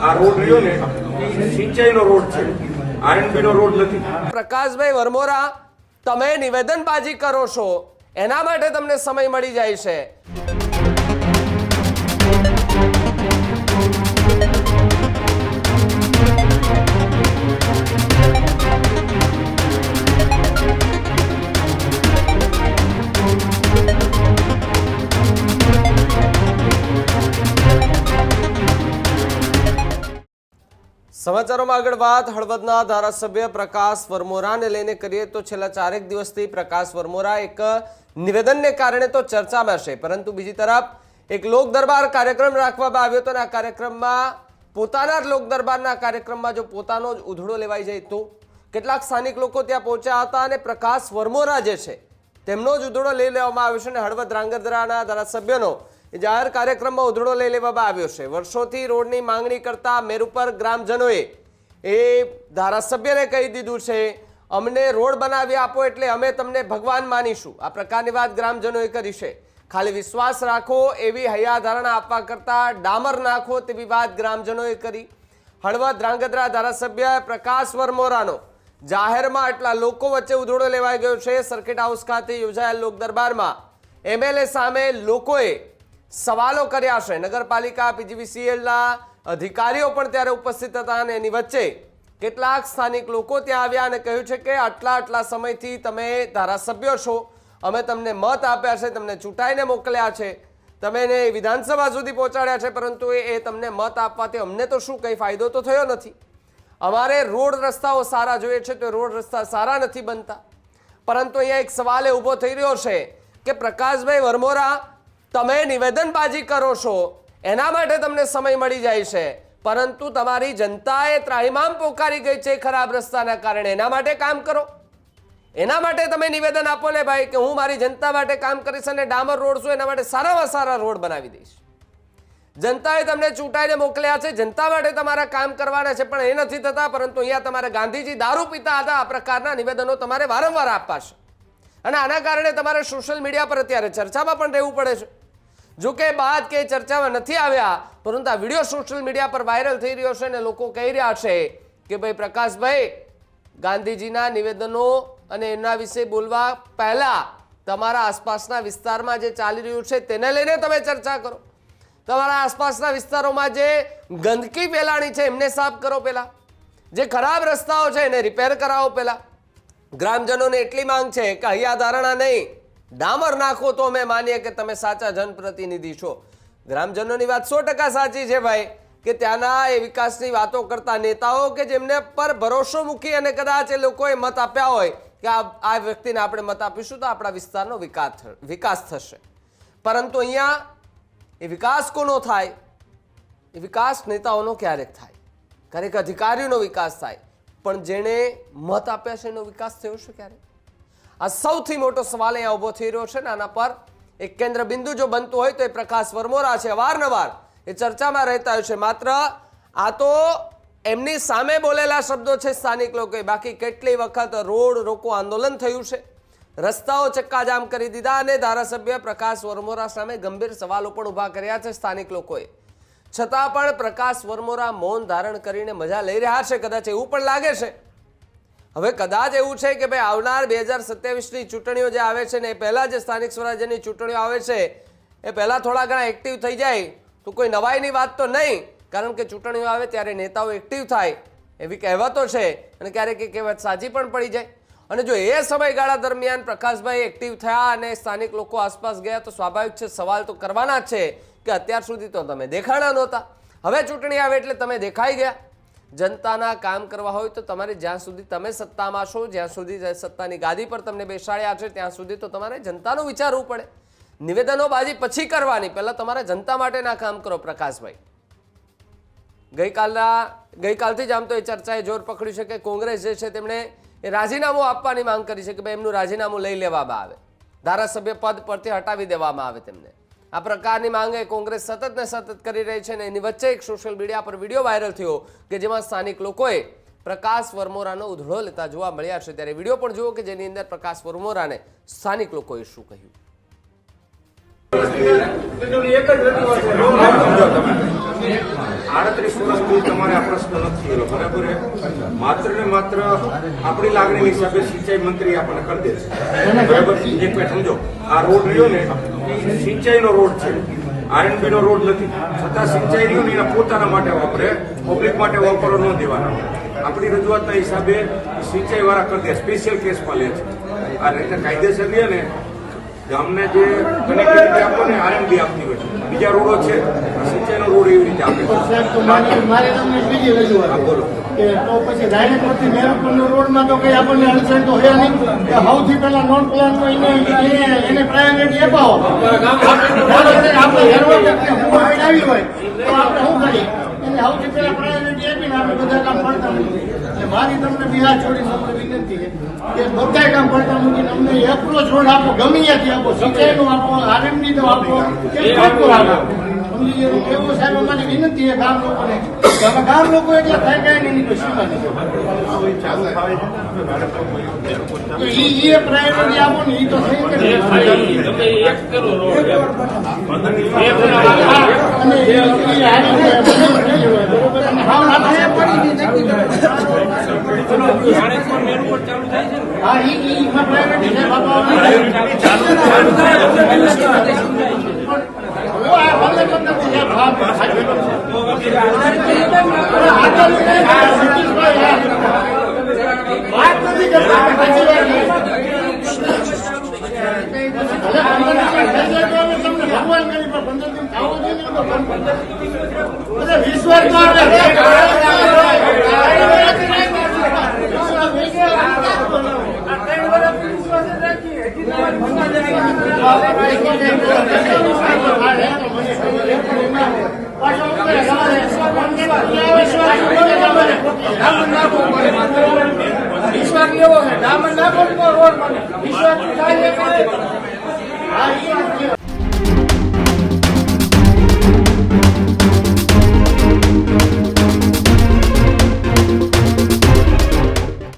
આ રોડ રહ્યો ને સિંચાઈનો રોડ છે, આરએનબી નો રોડ નથી. પ્રકાશભાઈ વરમોરા, તમે નિવેદનબાજી કરો છો એના માટે તમને સમય મળી જાય છે. સમાચારોમાં આગળ વાત હળવદના ધારાસભ્ય પ્રકાશ વરમોરાને લઈને કરીએ તો છેલ્લા 4 દિવસથી પ્રકાશ વરમોરા એક નિવેદનને કારણે તો ચર્ચામાં છે, પરંતુ બીજી તરફ એક લોક દરબાર કાર્યક્રમ રાખવામાં આવ્યો હતો અને આ કાર્યક્રમમાં પોતાના લોક દરબારના કાર્યક્રમમાં જો પોતાનો જ ઉધડો લેવાઈ જાય તો કેટલાક સ્થાનિક લોકો ત્યાં પહોંચ્યા હતા અને પ્રકાશ વરમોરા જે છે તેમનો જ ઉધડો લઈ લેવામાં આવ્યો છે અને હળવદ ધ્રાંગધ્રાના ધારાસભ્યનો જાહેર કાર્યક્રમમાં ઉધડો લઈ લેવામાં આવ્યો છે. વર્ષોથી રોડની માંગણી કરતા મેરુપર ગ્રામજનોએ એ ધારાસભ્યને કહી દીધું છે અમને રોડ બનાવી આપો એટલે અમે તમને ભગવાન માનીશું. આ પ્રકારની વાત ગ્રામજનોએ કરી છે. ખાલી વિશ્વાસ રાખો એવી હૈયાધારણા આપવા કરતા ડામર નાખો તેવી વાત ગ્રામજનોએ કરી. હળવદ ધ્રાંગધ્રા ધારાસભ્ય પ્રકાશ વરમોરાનો જાહેરમાં આટલા લોકો વચ્ચે ઉધડો લેવાઈ ગયો છે. સર્કિટ હાઉસ ખાતે યોજાયેલ લોક દરબારમાં એમએલએ સામે લોકોએ સવાલો કર્યા છે. નગરપાલિકા પીજીવીસીએલના અધિકારીઓ પણ ત્યારે ઉપસ્થિત હતા અને એની વચ્ચે કેટલાક સ્થાનિક લોકો ત્યાં આવ્યા અને કહ્યું છે કે આટલા સમયથી તમે ધારાસભ્યો છો, અમે તમને મત આપ્યા છે, તમને ચૂંટાઈને મોકલ્યા છે, તમે એને વિધાનસભા સુધી પહોંચાડ્યા છે, પરંતુ એ તમને મત આપવાથી અમને તો શું કંઈ ફાયદો તો થયો નથી. અમારે રોડ રસ્તાઓ સારા જોઈએ છે તો રોડ રસ્તા સારા નથી બનતા. પરંતુ અહીંયા એક સવાલ એ ઊભો થઈ રહ્યો છે કે પ્રકાશભાઈ વરમોરા, તમે નિવેદનબાજી કરો છો એના માટે તમને સમય મળી જાય છે, પરંતુ તમારી જનતાએ ત્રાહિમામ પોકારી ગઈ છે ખરાબ રસ્તાના કારણે. એના માટે કામ કરો, એના માટે તમે નિવેદન આપો ને ભાઈ કે હું મારી જનતા માટે કામ કરીશ અને ડામર રોડ છું એના માટે સારામાં સારા રોડ બનાવી દઈશ. જનતાએ તમને ચૂંટાઈને મોકલ્યા છે, જનતા માટે તમારા કામ કરવાના છે, પણ એ નથી થતા. પરંતુ અહીંયા તમારે ગાંધીજી દારૂ પીતા હતા આ પ્રકારના નિવેદનો તમારે વારંવાર આપવા છે અને આના કારણે તમારે સોશિયલ મીડિયા પર અત્યારે ચર્ચામાં પણ રહેવું પડે છે. જો કે બાદ કે ચર્ચામાં નથી આવ્યા, પરંતુ આ વિડીયો સોશિયલ મીડિયા પર વાયરલ થઈ રહ્યો છે અને લોકો કહી રહ્યા છે કે ભાઈ પ્રકાશભાઈ, ગાંધીજીના નિવેદનો અને એના વિશે બોલવા પહેલા તમારા આસપાસના વિસ્તારમાં જે ચાલી રહ્યું છે તેને લઈને તમે ચર્ચા કરો. તમારા આસપાસના વિસ્તારોમાં જે ગંદકી ફેલાણી છે એમને સાફ કરો, પહેલા જે ખરાબ રસ્તાઓ છે એને રિપેર કરાવો. પહેલા ગ્રામજનોને એટલી માંગ છે કે હૈયાધારણા નહીં, ડામર નાખો તો અમે માનીએ કે તમે સાચા જનપ્રતિનિધિ છો. ગ્રામજનોની વાત 100% સાચી છે ભાઈ કે ત્યાંના એ વિકાસની વાતો કરતા નેતાઓ કે જેમને પર ભરોસો મૂકી અને કદાચ એ લોકોએ મત આપ્યા હોય કે આ વ્યક્તિને આપણે મત આપીશું તો આપણા વિસ્તારનો વિકાસ થશે. પરંતુ અહીંયા એ વિકાસ કોનો થાય? એ વિકાસ નેતાઓનો ક્યારેક થાય, ક્યારેક અધિકારીઓનો વિકાસ થાય, પણ જેણે મત આપ્યા છે એનો વિકાસ થયો છે ક્યારે? આ સૌથી મોટો સવાલ અહીંયા ઊભો થઈ રહ્યો છે ને આના પર એક કેન્દ્ર બિંદુ જો બનતું હોય તો એ પ્રકાશ વરમોરા છે. અવારનવાર એ ચર્ચામાં રહેતા હોય છે. માત્ર આ તો એમની સામે બોલેલા શબ્દો છે સ્થાનિક લોકોએ, બાકી કેટલી વખત રોડ રોકો આંદોલન થયું છે, રસ્તાઓ ચક્કાજામ કરી દીધા અને ધારાસભ્ય પ્રકાશ વરમોરા સામે ગંભીર સવાલો પણ ઊભા કર્યા છે સ્થાનિક લોકોએ. છતાં પણ પ્રકાશ વરમોરા મૌન ધારણ કરીને મજા લઈ રહ્યા છે. કદાચ એવું પણ લાગે છે હવે કદાચ એવું છે કે ભાઈ આવનાર 2027ની ચૂંટણીઓ જે આવે છે ને એ પહેલાં જે સ્થાનિક સ્વરાજ્યની ચૂંટણીઓ આવે છે એ પહેલાં થોડા ઘણા એક્ટિવ થઈ જાય તો કોઈ નવાઈની વાત તો નહીં, કારણ કે ચૂંટણીઓ આવે ત્યારે નેતાઓ એક્ટિવ થાય એવી કહેવતો છે અને ક્યારેક એ કહેવત સાચી પણ પડી જાય. અને જો એ સમયગાળા દરમિયાન પ્રકાશભાઈ એક્ટિવ થયા અને સ્થાનિક લોકો આસપાસ ગયા તો સ્વાભાવિક છે સવાલ તો કરવાના જ છે કે અત્યાર સુધી તો તમે દેખાણા નહોતા, હવે ચૂંટણી આવે એટલે તમે દેખાઈ ગયા. જનતાના કામ કરવા હોય તો તમારે જ્યાં સુધી તમે સત્તામાં છો, જ્યાં સુધી સત્તાની ગાદી પર તમને બેસાડ્યા છે ત્યાં સુધી તો તમારે જનતાનું વિચારવું પડે. નિવેદનોબાજી પછી કરવાની, પહેલાં તમારે જનતા માટેના કામ કરો. પ્રકાશભાઈ, ગઈકાલથી જ આમ તો એ ચર્ચાએ જોર પકડ્યું છે કે કોંગ્રેસ જે છે તેમણે એ રાજીનામું આપવાની માંગ કરી છે કે ભાઈ એમનું રાજીનામું લઈ લેવામાં આવે, ધારાસભ્ય પદ પરથી હટાવી દેવામાં આવે તેમને. આ પ્રકારની માંગે કોંગ્રેસ સતત ને સતત કરી રહી છે અને એની વચ્ચે એક સોશિયલ મીડિયા પર વિડીયો વાયરલ થયો કે જેમાં સ્થાનિક લોકોએ પ્રકાશ વરમોરાનો ઉધડો લેતા જોવા મળ્યા છે. ત્યારે વિડીયો પણ જુઓ કે જેની અંદર પ્રકાશ વરમોરાને સ્થાનિક લોકોએ શું કહ્યું. એક જ 38 વર્ષથી તમારે આ પ્રશ્ન નથી થયેલો, બરાબર છે? માત્ર ને માત્ર આપણી લાગણી હિસાબે સિંચાઈ મંત્રી આપણને કરી દે છે, બરાબર? એક મિનિટ સમજો, આ રોડ રહ્યો ને એ સિંચાઈનો રોડ છે, આરએનબી નો રોડ નથી, છતાં સિંચાઈ રહ્યું ને એના પોતાના માટે વાપરે, પબ્લિક માટે વાપરવા ન દેવાના. આપણી રજૂઆતના હિસાબે સિંચાઈ વાળા કરી દે, સ્પેશિયલ કેસમાં લે છે. આ રીતે કાયદેસર લે ને ગામને જે કનેક્ટિવિટી આપો ને આરએનબી આપતી હોય, બીજા રોડો છે સિંચાઈનો રોડ એવી રીતે આપે છે. સાહેબ, તો મારે તમને બીજી રજૂઆત હા, બોલો. કે તો પછી ડાયરેક્ટ પરથી મેરપુરના રોડમાં તો કઈ આપણને અડચણ તો હે નહીં કે સૌથી પહેલા નોન પ્લાન એને પ્રાયોરિટી અપાવો. આપણે હેરવટ આવી હોય તો આપણે શું કરીએ, એને સૌથી પહેલા પ્રાયોરિટી આપીને આપણે બધા કામ પડતા મૂકીએ. એટલે મારી તમને બિહાર છોડી તમને વિનંતી છે કે બધા કામ પડતા મૂકીને અમને એપ્રોચ રોડ આપો, ગમે ત્યાંથી આપો, સિંચાઈનો આપો, આરએમડી નો આપો, કે કોઈ આપો. એવું સાહેબ અમારી વિનંતી છે ગામ લોકોને કે અમે ગામ લોકો એટલે થાય કાંઈ નહીં, કોઈ સીમા નહીં. એ પ્રાયોરિટી આપો ને એ તો થઈ કે હા એ પ્રાયોરિટી છે બાપા. ભગવાન કરી પણ 15 દિન ખાવો જોઈએ વિશ્વાસ વિશ્વાસ લેવો છે, ડામર નાખો રોડ વિશ્વાસ